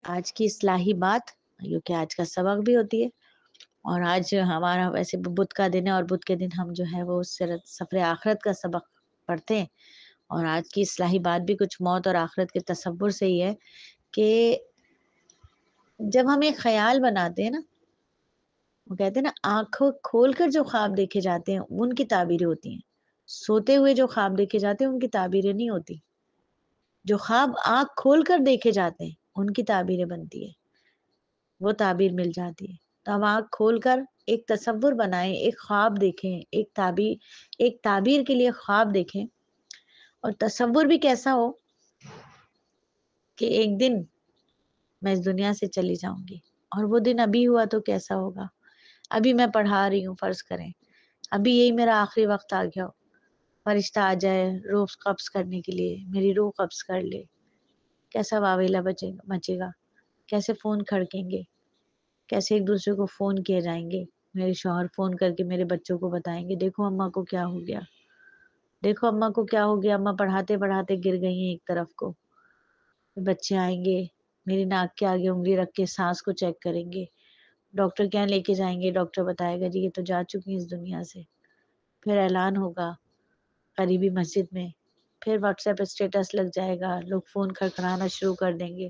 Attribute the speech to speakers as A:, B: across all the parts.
A: آج کی اصلاحی بات جو کہ آج کا سبق بھی ہوتی ہے، اور آج ہمارا ویسے بدھ کا دن ہے، اور بدھ کے دن ہم جو ہے وہ سفر آخرت کا سبق پڑھتے ہیں، اور آج کی اصلاحی بات بھی کچھ موت اور آخرت کے تصور سے ہی ہے کہ جب ہم ایک خیال بناتے ہیں نا، وہ کہتے ہیں نا آنکھوں کھول کر جو خواب دیکھے جاتے ہیں ان کی تعبیریں ہوتی ہیں، سوتے ہوئے جو خواب دیکھے جاتے ہیں ان کی تعبیریں نہیں ہوتی، جو خواب آنکھ کھول کر دیکھے جاتے ہیں ان کی تعبیریں بنتی ہے، وہ تعبیر مل جاتی ہے۔ تو ہم آنکھ کھول کر ایک تصور بنائیں، ایک خواب دیکھیں، ایک تعبیر کے لیے خواب دیکھیں، اور تصور بھی کیسا ہو کہ ایک دن میں اس دنیا سے چلی جاؤں گی، اور وہ دن ابھی ہوا تو کیسا ہوگا، ابھی میں پڑھا رہی ہوں فرض کریں، ابھی یہی میرا آخری وقت آ گیا ہو، فرشتہ آ جائے روح قبض کرنے کے لیے، میری روح قبض کر لے، کیسا واویلا مچے گا، کیسے فون کھڑکیں گے، کیسے ایک دوسرے کو فون کیے جائیں گے، میرے شوہر فون کر کے میرے بچوں کو بتائیں گے دیکھو اماں کو کیا ہو گیا، دیکھو اماں کو کیا ہو گیا، اماں پڑھاتے پڑھاتے گر گئی ہیں ایک طرف کو، بچے آئیں گے میری ناک کے آگے انگلی رکھ کے سانس کو چیک کریں گے، ڈاکٹر کیا لے کے جائیں گے، ڈاکٹر بتائے گا جی یہ تو جا چکی ہیں اس دنیا سے، پھر اعلان ہوگا قریبی مسجد میں، پھر واٹس ایپ اسٹیٹس لگ جائے گا، لوگ فون کھڑکھڑانا شروع کر دیں گے،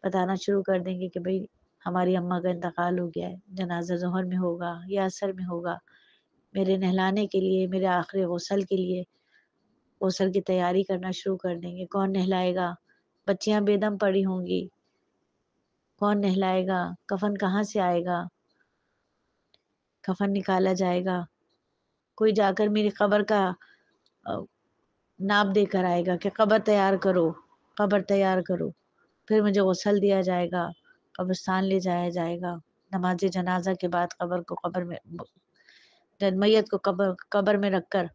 A: بتانا شروع کر دیں گے کہ بھئی ہماری اماں کا انتقال ہو گیا ہے، جنازہ ظہر میں ہوگا یا عصر میں ہوگا، میرے نہلانے کے لیے، میرے آخری غسل کے لیے غسل کی تیاری کرنا شروع کر دیں گے، کون نہلائے گا، بچیاں بے دم پڑی ہوں گی، کون نہلائے گا، کفن کہاں سے آئے گا، کفن نکالا جائے گا، کوئی جا کر میری قبر کا ناپ دے کر آئے گا کہ قبر تیار کرو، قبر تیار کرو، پھر مجھے غسل دیا جائے گا، قبرستان لے جایا جائے گا، نماز جنازہ کے بعد قبر میں میت کو قبر میں رکھ کر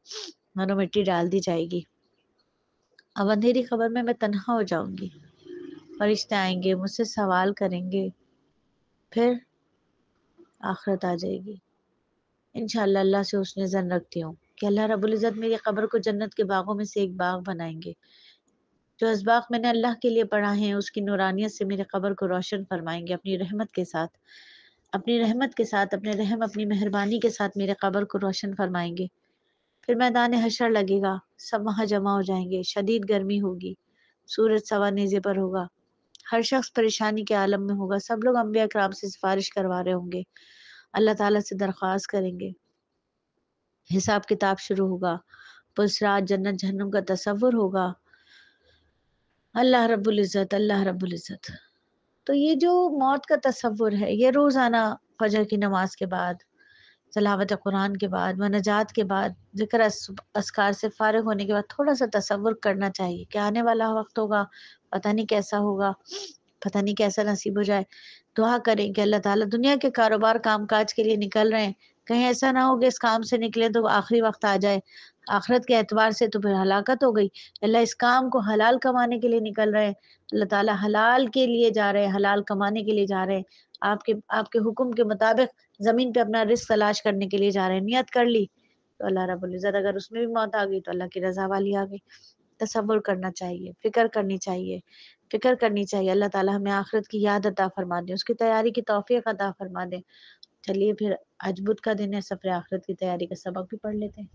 A: منو مٹی ڈال دی جائے گی، اب اندھیری قبر میں تنہا ہو جاؤں گی، فرشتے آئیں گے مجھ سے سوال کریں گے، پھر آخرت آ جائے گی، انشاءاللہ اللہ سے حسن ظن رکھتی ہوں کہ اللہ رب العزت میری قبر کو جنت کے باغوں میں سے ایک باغ بنائیں گے، جو اسباق میں نے اللہ کے لیے پڑھا ہے اس کی نورانیت سے میرے قبر کو روشن فرمائیں گے اپنی رحمت کے ساتھ، اپنی رحمت کے ساتھ، اپنے رحم اپنی مہربانی کے ساتھ میرے قبر کو روشن فرمائیں گے، پھر میدان حشر لگے گا، سب وہاں جمع ہو جائیں گے، شدید گرمی ہوگی، سورج سوا نیزے پر ہوگا، ہر شخص پریشانی کے عالم میں ہوگا، سب لوگ انبیاء کرام سے سفارش کروا رہے ہوں گے، اللہ تعالیٰ سے درخواست کریں گے، حساب کتاب شروع ہوگا، پسرات جنت جہنم کا تصور ہوگا، اللہ رب العزت، اللہ رب العزت۔ تو یہ جو موت کا تصور ہے یہ روزانہ فجر کی نماز کے بعد، تلاوت قرآن کے بعد، مناجات کے بعد، ذکر اذکار سے فارغ ہونے کے بعد تھوڑا سا تصور کرنا چاہیے کہ آنے والا وقت ہوگا، پتہ نہیں کیسا ہوگا، پتہ نہیں کیسا نصیب ہو جائے، دعا کریں کہ اللہ تعالیٰ دنیا کے کاروبار کام کاج کے لیے نکل رہے ہیں، کہیں ایسا نہ ہو کہ اس کام سے نکلے تو آخری وقت آ جائے، آخرت کے اعتبار سے تو پھر ہلاکت ہو گئی، اللہ اس کام کو حلال کمانے کے لیے نکل رہے ہیں، اللہ تعالیٰ حلال کے لیے جا رہے ہیں، حلال کمانے کے لیے جا رہے ہیں، آپ کے حکم کے مطابق زمین پہ اپنا رزق تلاش کرنے کے لیے جا رہے ہیں، نیت کر لی تو اللہ رب العزت اگر اس میں بھی موت آ گئی تو اللہ کی رضا والی آ گئی، تصور کرنا چاہیے، فکر کرنی چاہیے، فکر کرنی چاہیے، اللہ تعالیٰ ہمیں آخرت کی یاد عطا فرما دے، اس کی تیاری کی توفیق عطا فرما دے۔ چلیے پھر آج بدھ کا دن ہے، سفر آخرت کی تیاری کا سبق بھی پڑھ لیتے ہیں۔